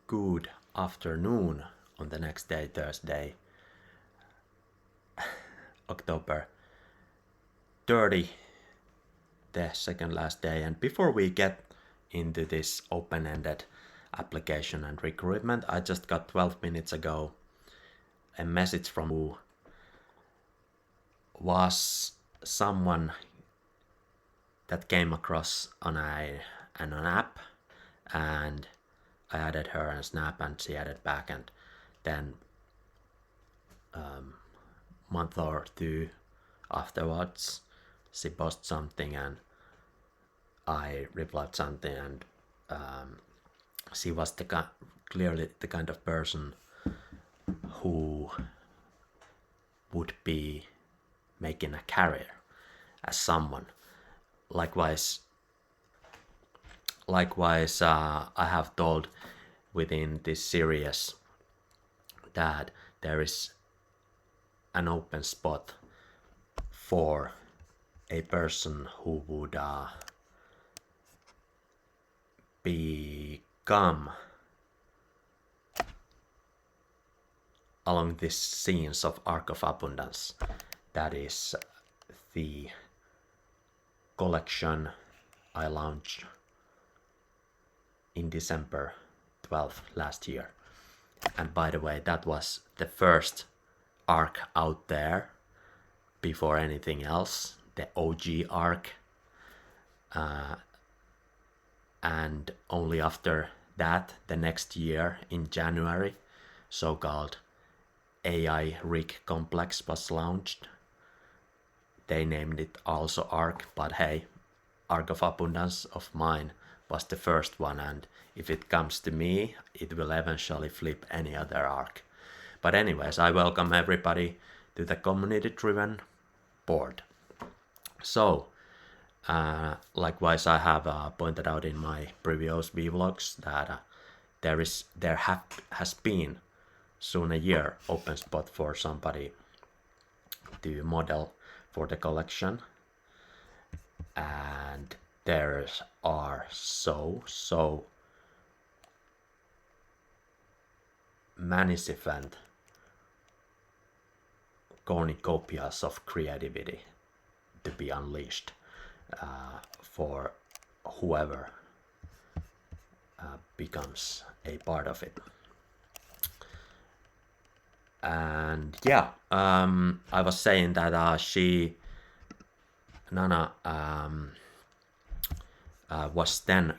good afternoon on the next day, Thursday, October 30, the second last day. And before we get into this open-ended application and recruitment, I just got 12 minutes ago a message from who was someone that came across on an app, and I added her on Snap and she added back, and then month or two afterwards she posted something and I replied something, and she was clearly the kind of person who would be making a career as someone. Likewise, I have told within this series that there is an open spot for a person who would become along this scenes of Arc of Abundance. That is the collection I launched in December 12th last year. And by the way, that was the first arc out there before anything else, the OG arc. And only after that, the next year in January, so-called AI Rig Complex was launched. They named it also Arc, but hey, Arc of Abundance of mine was the first one, and if it comes to me, it will eventually flip any other arc. But anyways, I welcome everybody to the community-driven board. So, likewise, I have pointed out in my previous vlogs that there has been soon a year open spot for somebody to model for the collection, and there are so many different cornucopias of creativity to be unleashed for whoever becomes a part of it. And yeah, I was saying that Nana was then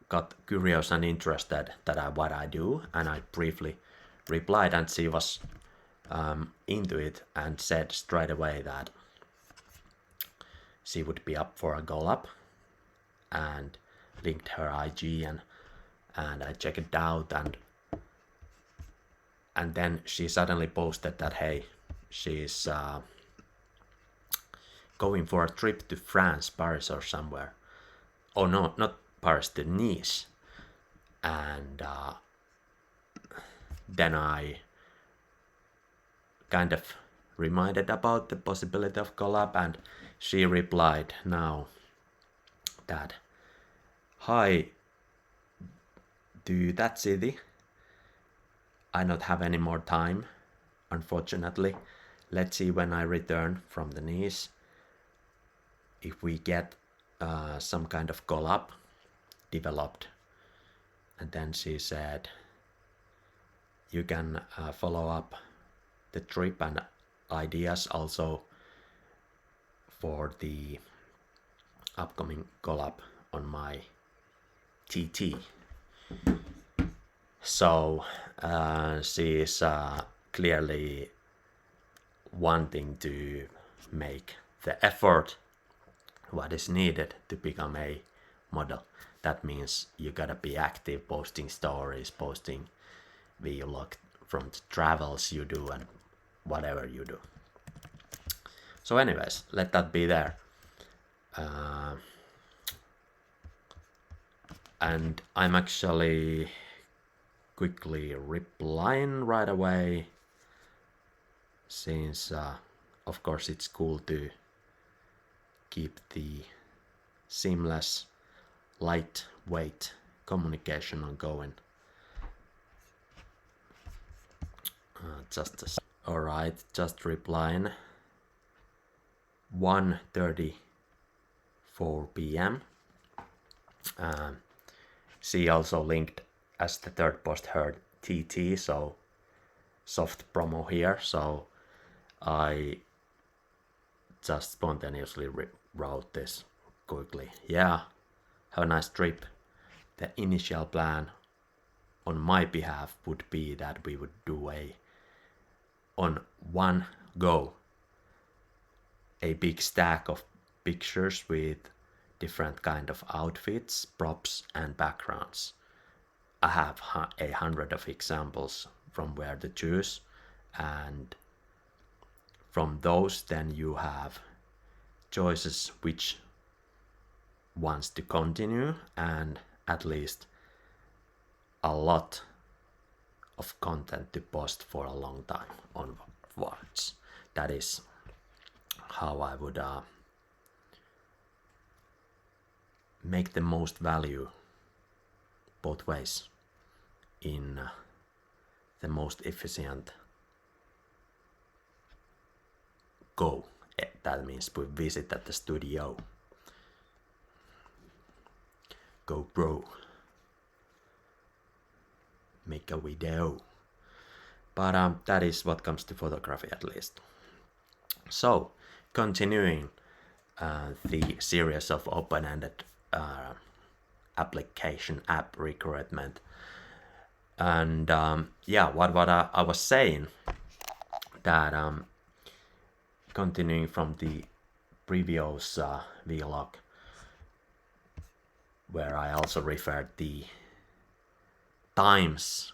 got curious and interested that what I do, and I briefly replied, and she was into it and said straight away that she would be up for a collab, and linked her IG, and I checked it out, and then she suddenly posted that hey, she's going for a trip to France, Paris or somewhere. Oh no, not Paris, to Nice. And then I kind of reminded about the possibility of collab, and she replied now that, hi, to that city, I not have any more time, unfortunately. Let's see when I return from the Nice if we get some kind of collab developed. And then she said, you can follow up the trip and ideas also for the upcoming collab on my TT. So she is clearly wanting to make the effort what is needed to become a model. That means you gotta be active, posting stories, posting vlog from the travels you do and whatever you do. So anyways, let that be there. And I'm actually quickly replying right away, since of course it's cool to keep the seamless, lightweight communication ongoing. All right, just replying. 1:34 p.m. She also linked as the third post her TT, so soft promo here. So I just spontaneously wrote this quickly. Yeah, have a nice trip. The initial plan on my behalf would be that we would do on one go a big stack of pictures with different kind of outfits, props and backgrounds. I have 100 of examples from where to choose, and from those then you have choices which wants to continue, and at least a lot of content to post for a long time onwards. That is how I would make the most value both ways in the most efficient go. That means we visit at the studio. Go bro. Make a video. But that is what comes to photography at least. So, continuing the series of open-ended application app recruitment. And what I was saying, that continuing from the previous vlog, where I also referred the times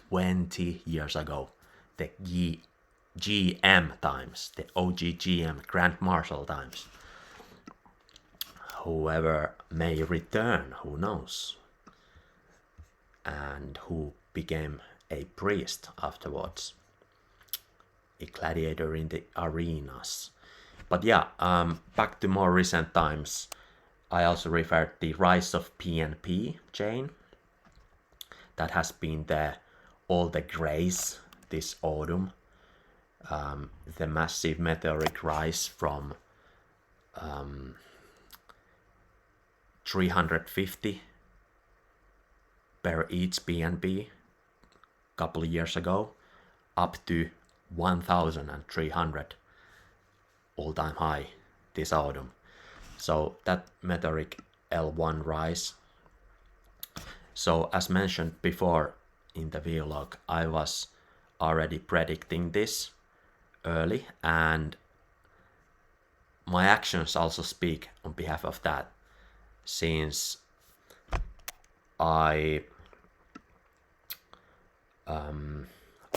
20 years ago, the GM times, the OG GM Grand Marshal times. Whoever may return, who knows, and who became a priest afterwards, a gladiator in the arenas. But back to more recent times, I also referred the rise of PNP chain. That has been all the grace this autumn. The massive meteoric rise from 350 per each PNP couple of years ago, up to 1,300 all-time high this autumn. So that meteoric L1 rise. So as mentioned before in the vlog, I was already predicting this early, and my actions also speak on behalf of that, since I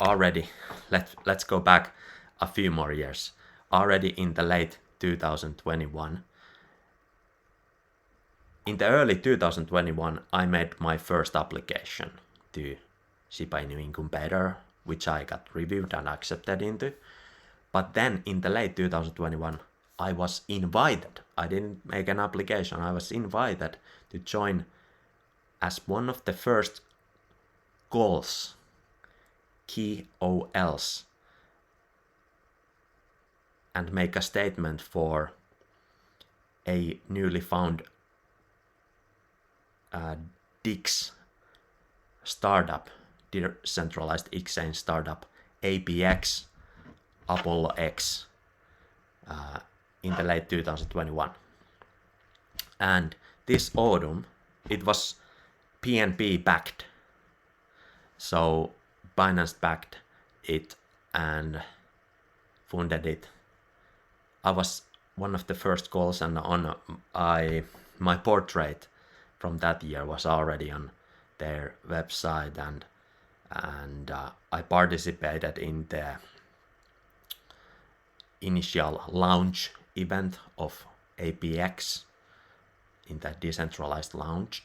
already, let's go back a few more years. Already in the late 2021, in the early 2021, I made my first application to Shiba Inu Incubator, which I got reviewed and accepted into. But then in the late 2021, I was invited. I didn't make an application. I was invited to join as one of the first KOLs, KOLs, and make a statement for a newly found DIX startup, decentralized exchange startup, APX, Apollo X, in the late 2021. And this autumn, it was PNP backed. So Binance backed it and funded it. I was one of the first calls, and my portrait from that year was already on their website, and I participated in the initial launch event of APX, in that decentralized launch,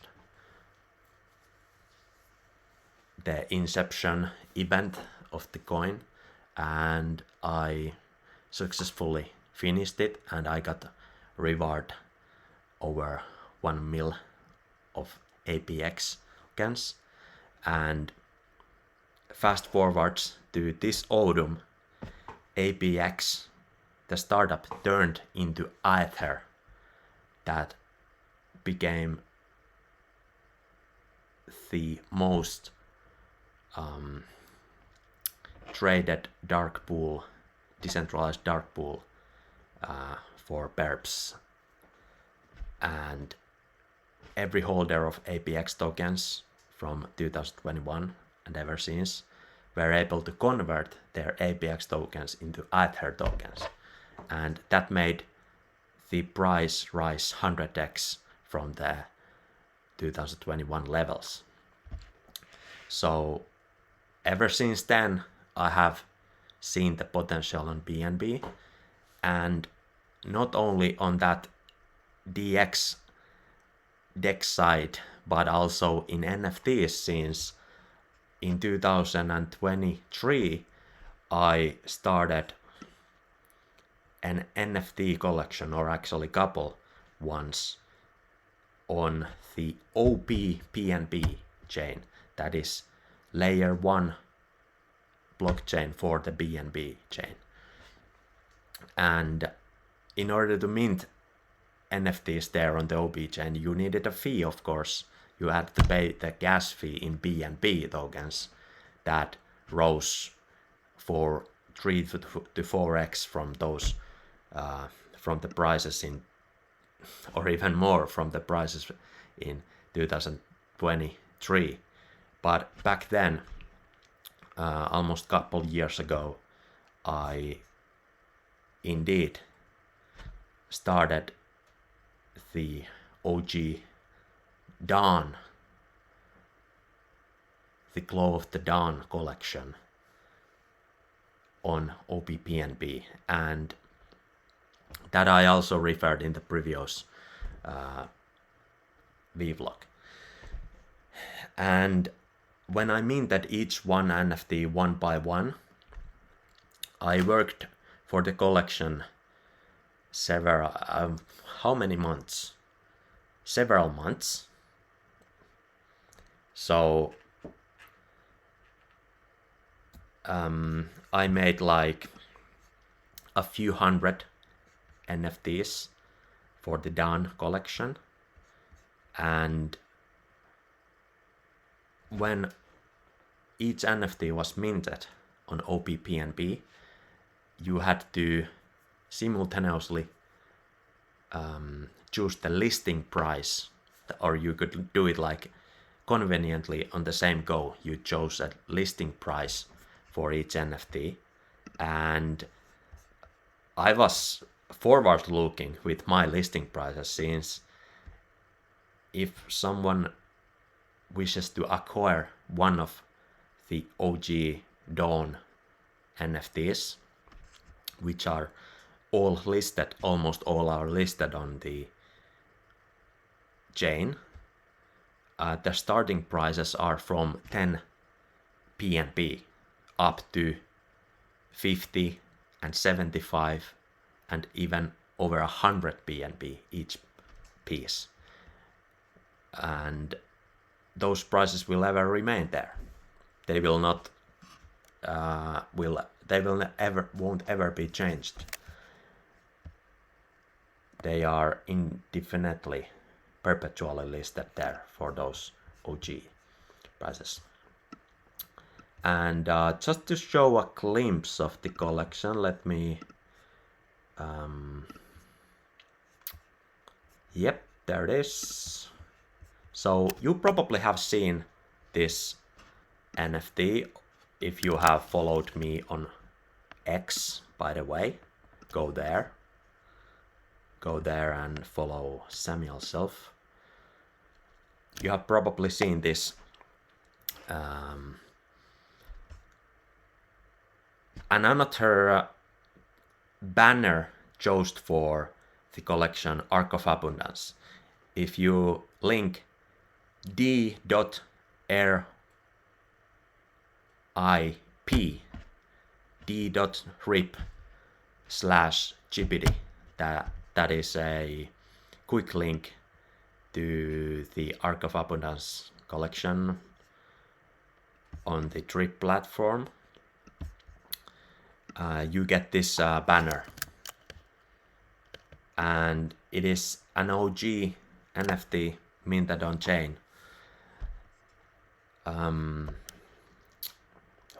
the inception event of the coin, and I successfully finished it, and I got reward over 1 mil of APX tokens. And fast forwards to this autumn, APX, the startup, turned into Ether that became the most traded dark pool, decentralized dark pool for perps. And every holder of APX tokens from 2021 and ever since were able to convert their APX tokens into Ether tokens. And that made the price rise 100x from the 2021 levels. So ever since then, I have seen the potential on BNB, and not only on that DX side, but also in NFTs, since in 2023 I started an NFT collection, or actually couple ones, on the opBNB chain, that is layer 1 blockchain for the BNB chain. And in order to mint NFTs there on the OP chain, you needed a fee, of course. You had to pay the gas fee in BNB tokens that rose for 3 to 4x from those from the prices in, or even more from the prices in 2023. But back then, almost a couple years ago, I indeed started the OG Dawn, the Glow of the Dawn collection on opBNB, and that I also referred in the previous vlog. And when I minted each one NFT one by one, I worked for the collection several months? Several months. So I made like a few hundred NFTs for the Dawn collection, and when each NFT was minted on opBNB, you had to simultaneously choose the listing price, or you could do it like conveniently on the same go. You chose a listing price for each NFT, and I was forward looking with my listing prices, since if someone wishes to acquire one of the OG Dawn NFTs, which are all listed, almost all are listed on the chain, the starting prices are from 10 PNP up to 50 and 75 and even over 100 PNP each piece. And those prices will ever remain there. They will not won't ever be changed. They are indefinitely, perpetually listed there for those OG prices. And just to show a glimpse of the collection, let me yep, there it is. So you probably have seen this NFT if you have followed me on X, by the way. Go there and follow Samuel Self. You have probably seen this another banner chosen for the collection Arc of Abundance. If you link d.rip d.rip/GPT, that is a quick link to the Arc of Abundance collection on the Trip platform, you get this banner, and it is an OG NFT minted on chain. Who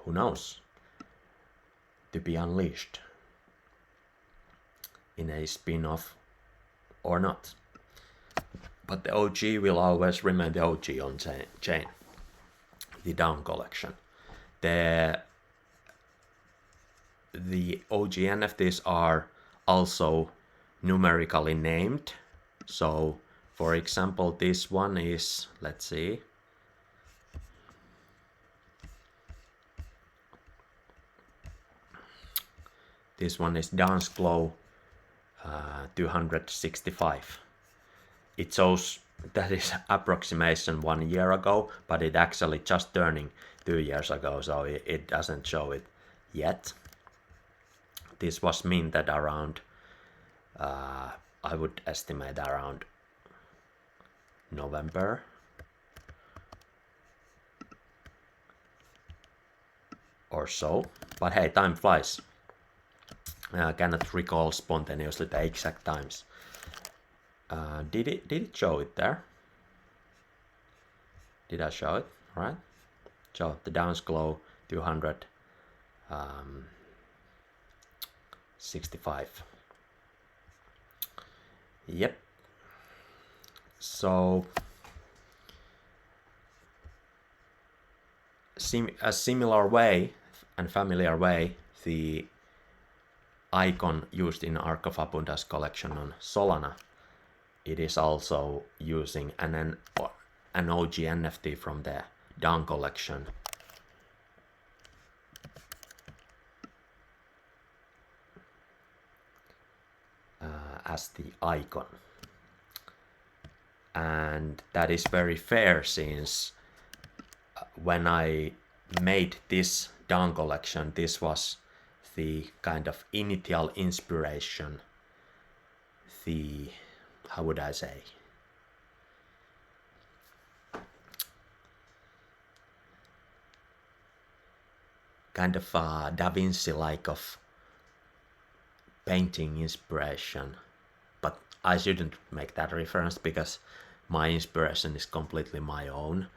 knows? To be unleashed in a spin-off or not. But the OG will always remain the OG on chain. The down collection. The OG NFTs are also numerically named. So, for example, this one is, let's see, this one is Dance Glow 265. It shows that is approximation 1 year ago, but it actually just turning 2 years ago, so it doesn't show it yet. This was minted around, I would estimate around November. Or so, but hey, time flies. I cannot recall spontaneously the exact times. Did it show it there? Did I show it? Right. So the Dance Glow 265. Yep. So a similar way and familiar way, the icon used in Ark of Abundance collection on Solana, it is also using an OG NFT from the Dawn collection. As the icon. And that is very fair, since when I made this Dawn collection, this was the kind of initial inspiration, the, how would I say, kind of Da Vinci like of painting inspiration. But I shouldn't make that reference, because my inspiration is completely my own,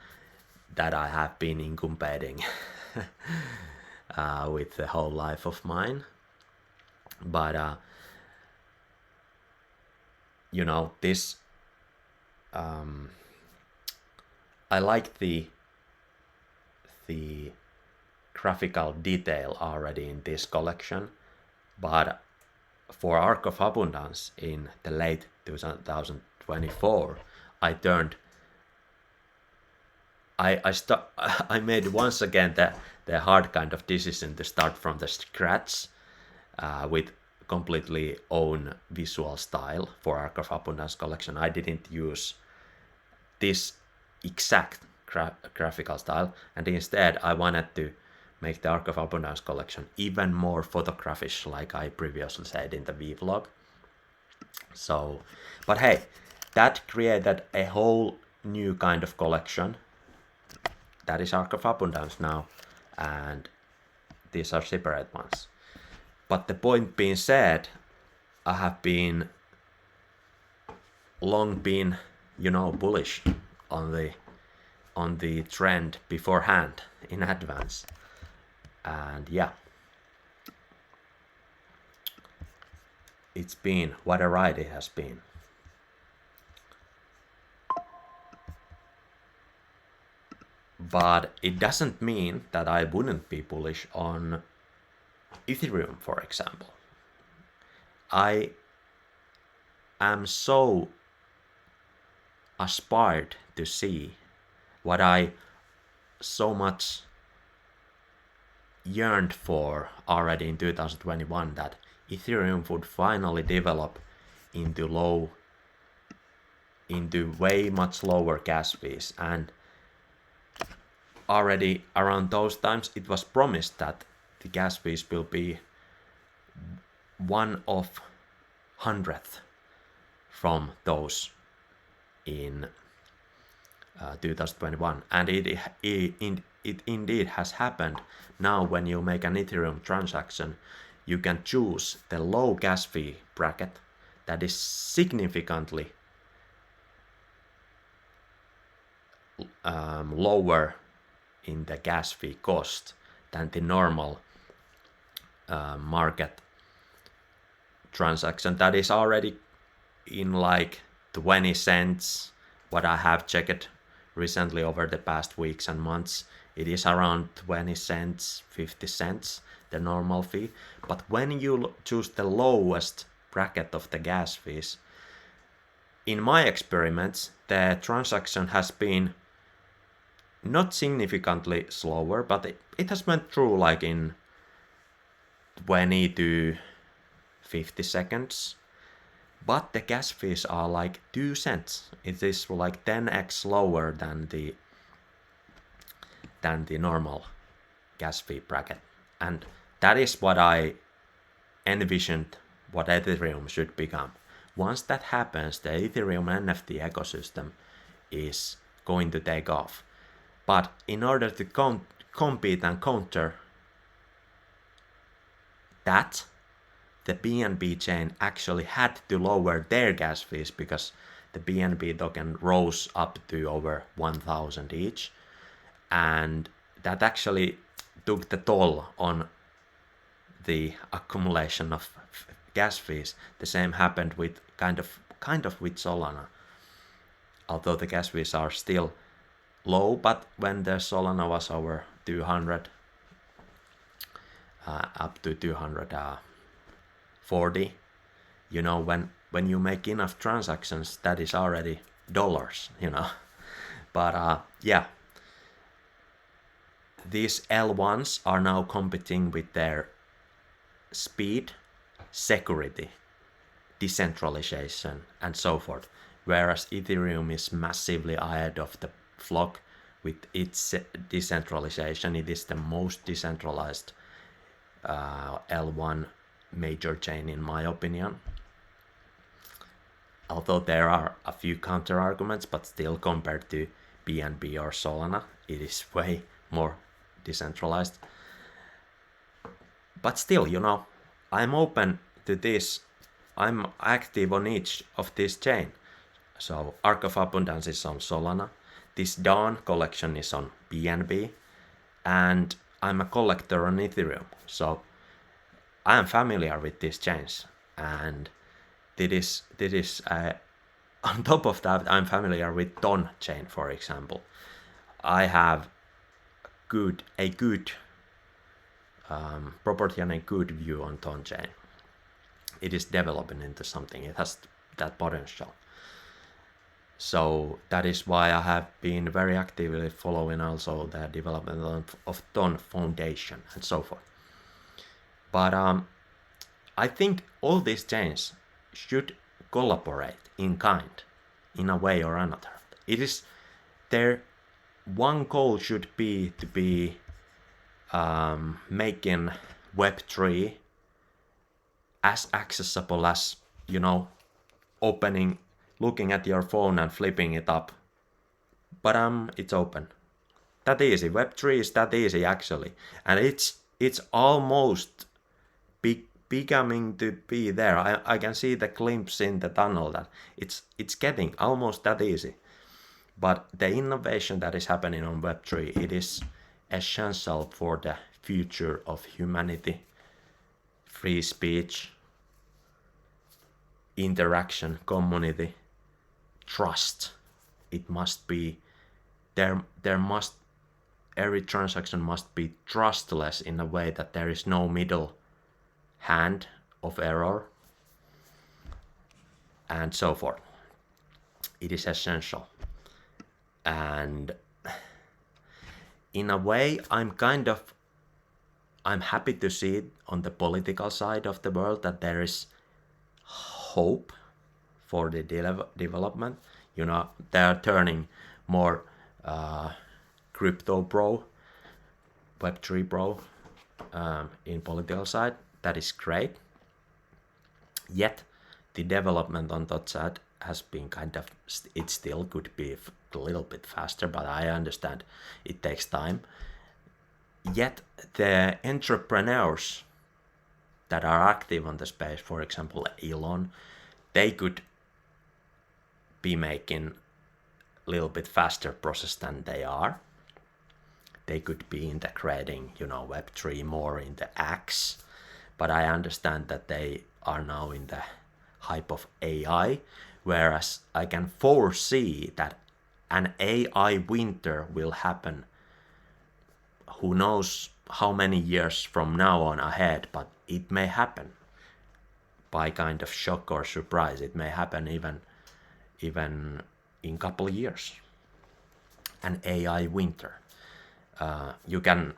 that I have been incubating with the whole life of mine. But you know, this I like the graphical detail already in this collection, but for Ark of Abundance in the late 2024, I made once again the hard kind of decision to start from the scratch with completely own visual style for Ark of Abundance collection. I didn't use this exact graphical style, and instead I wanted to make the Ark of Abundance collection even more photographish, like I previously said in the vlog. So, but hey, that created a whole new kind of collection. That is Ark of Abundance now, and these are separate ones. But the point being said, I have been long been, you know, bullish on the trend beforehand, in advance. And yeah, it's been what a ride it has been. But it doesn't mean that I wouldn't be bullish on Ethereum, for example. I am so aspired to see what I so much yearned for already in 2021, that Ethereum would finally develop into way much lower gas fees. And already around those times it was promised that the gas fees will be 1/100th from those in 2021, and it indeed has happened. Now when you make an Ethereum transaction, you can choose the low gas fee bracket that is significantly lower in the gas fee cost than the normal market transaction that is already in like 20 cents. What I have checked recently over the past weeks and months, it is around 20 cents, 50 cents, the normal fee. But when you choose the lowest bracket of the gas fees, in my experiments, the transaction has been not significantly slower, but it has went through like in 20 to 50 seconds. But the gas fees are like 2 cents. It is like 10x lower than the normal gas fee bracket. And that is what I envisioned what Ethereum should become. Once that happens, the Ethereum NFT ecosystem is going to take off. But in order to compete and counter that, the BNB chain actually had to lower their gas fees because the BNB token rose up to over 1,000 each. And that actually took the toll on the accumulation of gas fees. The same happened with kind of with Solana. Although the gas fees are still low, but when the Solana was over 200, up to 240, you know, when you make enough transactions, that is already dollars, you know. But yeah, these L1s are now competing with their speed, security, decentralization, and so forth, whereas Ethereum is massively ahead of the flock with its decentralization. It is the most decentralized L1 major chain in my opinion. Although there are a few counter arguments, but still compared to BNB or Solana, it is way more decentralized. But still, you know, I'm open to this. I'm active on each of this chain. So Arc of Abundance is on Solana. This Dawn collection is on BNB. And I'm a collector on Ethereum. So I am familiar with these chains. And this is on top of that, I'm familiar with Ton chain, for example. I have a good property and a good view on Ton chain. It is developing into something. It has that potential. So that is why I have been very actively following also the development of Ton Foundation and so forth. But I think all these chains should collaborate in kind, in a way or another. It is their one goal should be to be making Web3 as accessible as, you know, looking at your phone and flipping it up. But it's open. That easy. Web3 is that easy actually, and it's almost becoming to be there. I can see the glimpse in the tunnel that it's getting almost that easy. But the innovation that is happening on Web3, it is essential for the future of humanity, free speech, interaction, community, trust. It must be every transaction must be trustless in a way that there is no middle hand of error and so forth. It is essential. And in a way, I'm happy to see it on the political side of the world that there is hope for the development. You know, they are turning more crypto bro, Web3 bro in political side. That is great. Yet the development on that side has been it still could be a little bit faster, but I understand it takes time. Yet the entrepreneurs that are active on the space, for example Elon, they could be making a little bit faster process than they are. They could be integrating, Web3 more in the X, but I understand that they are now in the hype of AI, whereas I can foresee that an AI winter will happen. Who knows how many years from now on ahead, but it may happen by kind of shock or surprise. It may happen even in couple of years. An AI winter. You can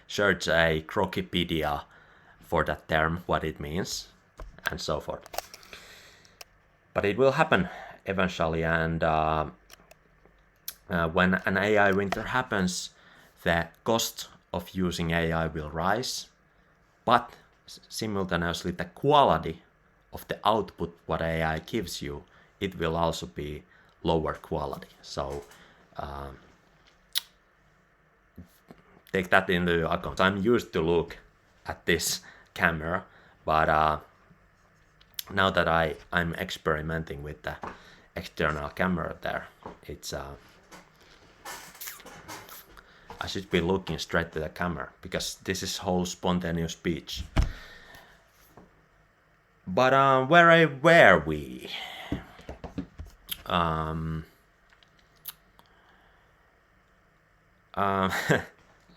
search a Crokipedia for that term, what it means, and so forth. But it will happen eventually, and when an AI winter happens, the cost of using AI will rise, but simultaneously the quality of the output what AI gives you, it will also be lower quality. So take that into account. I'm used to look at this camera, but now that I'm experimenting with the external camera there, it's I should be looking straight to the camera because this is whole spontaneous speech. But where were we?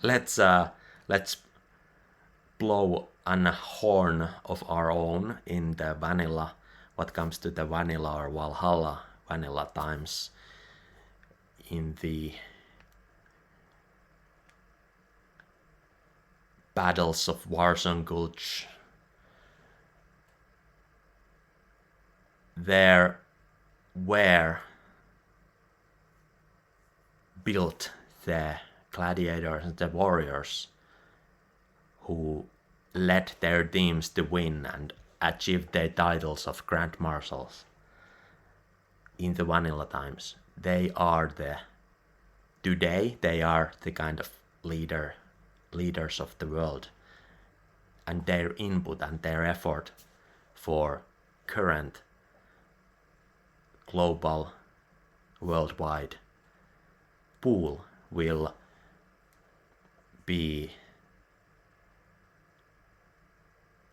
Let's blow an horn of our own in the vanilla. What comes to the vanilla or Valhalla vanilla times in the battles of Warzone Gulch. There were built the gladiators and the warriors who led their teams to win and achieved their titles of Grand Marshals in the vanilla times. Today they are the kind of leaders of the world, and their input and their effort for current global worldwide pool will be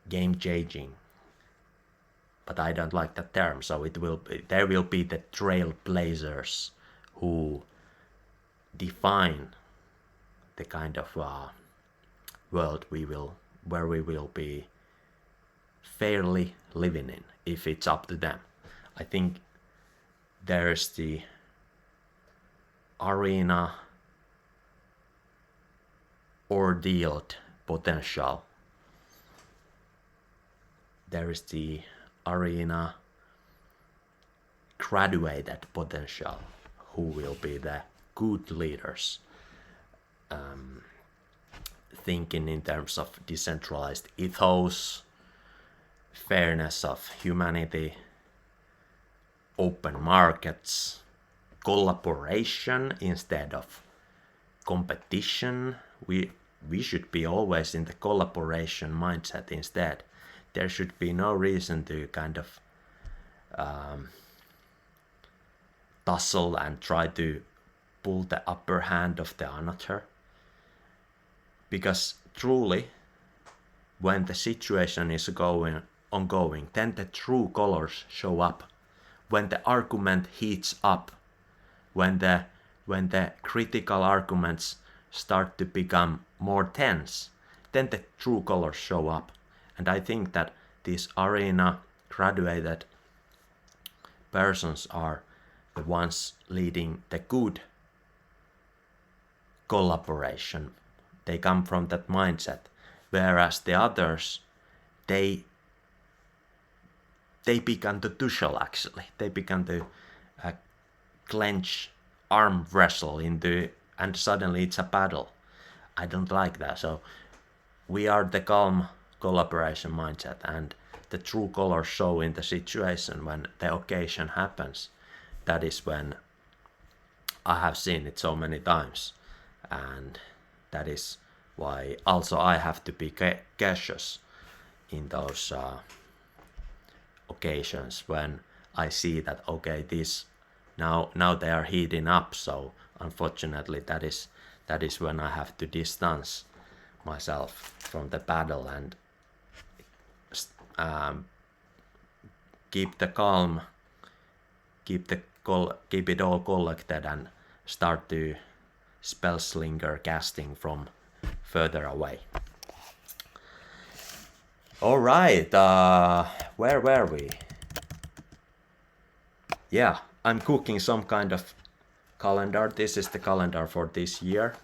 game changing, but I don't like that term. So there will be the trailblazers who define the kind of world where we will be fairly living in, if it's up to them. I think there's the arena ordealed potential. There is the arena graduated potential, who will be the good leaders, thinking in terms of decentralized ethos, fairness of humanity, open markets, collaboration instead of competition. We should be always in the collaboration mindset instead. There should be no reason to kind of tussle and try to pull the upper hand of the another. Because truly, when the situation is ongoing, then the true colors show up. When the argument heats up, when the critical arguments start to become more tense, then the true colors show up. And I think that these arena graduated persons are the ones leading the good collaboration. They come from that mindset, whereas the others, they began to tussle actually. They began to clench, arm wrestle and suddenly it's a battle. I don't like that. So we are the calm collaboration mindset, and the true colors show in the situation when the occasion happens. That is when I have seen it so many times. and that is why also I have to be cautious in those occasions when I see that okay, this now they are heating up, so unfortunately that is when I have to distance myself from the paddle and keep the calm, keep it all collected and start to spell slinger casting from further away. All right, where were we? Yeah, I'm cooking some kind of calendar. This is the calendar for this year.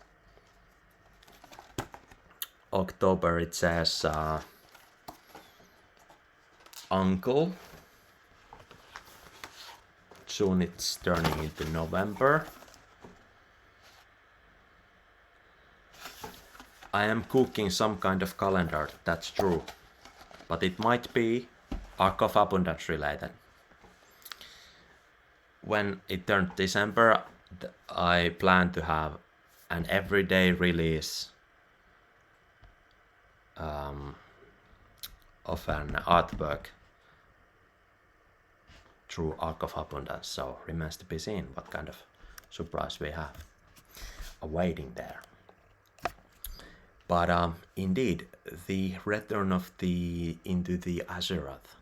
October it says uncle. Soon it's turning into November. I am cooking some kind of calendar, that's true. But it might be Arc of Abundance related. When it turned December, I plan to have an everyday release of an artwork through Arc of Abundance, so remains to be seen what kind of surprise we have awaiting there. But indeed, the return of into the Azeroth,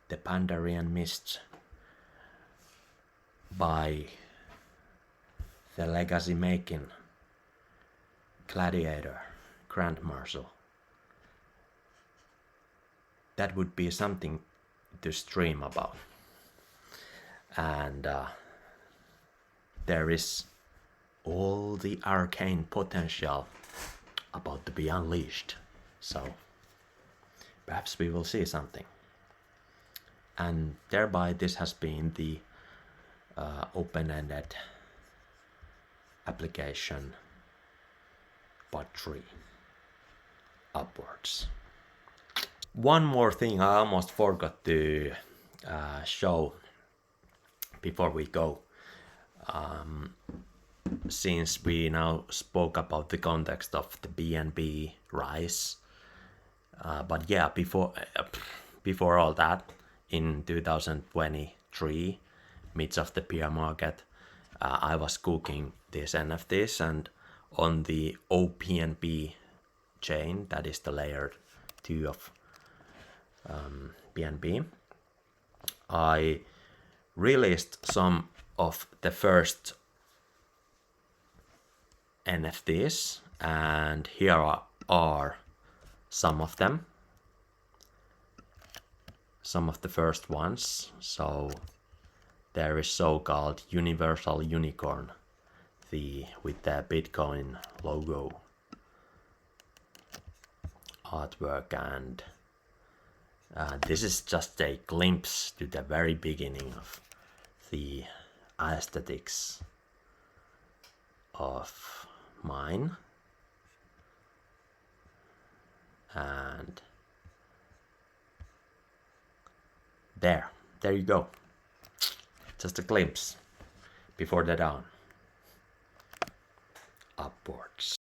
the Pandarian Mists, by the legacy making gladiator Grand Marshal. That would be something to stream about. And there is all the arcane potential about to be unleashed. So perhaps we will see something. And thereby this has been the open-ended application part 3 upwards. One more thing I almost forgot to show before we go. Since we now spoke about the context of the BNB rise, but yeah, before all that, in 2023, midst of the bear market, I was cooking these NFTs, and on the opBNB chain, that is the layer 2 of BNB, I released some of the first NFTs, and here are some of them, some of the first ones. So there is so-called Universal Unicorn, with the Bitcoin logo artwork, and this is just a glimpse to the very beginning of the aesthetics of mine. And there you go. Just a glimpse before the dawn. Upwards.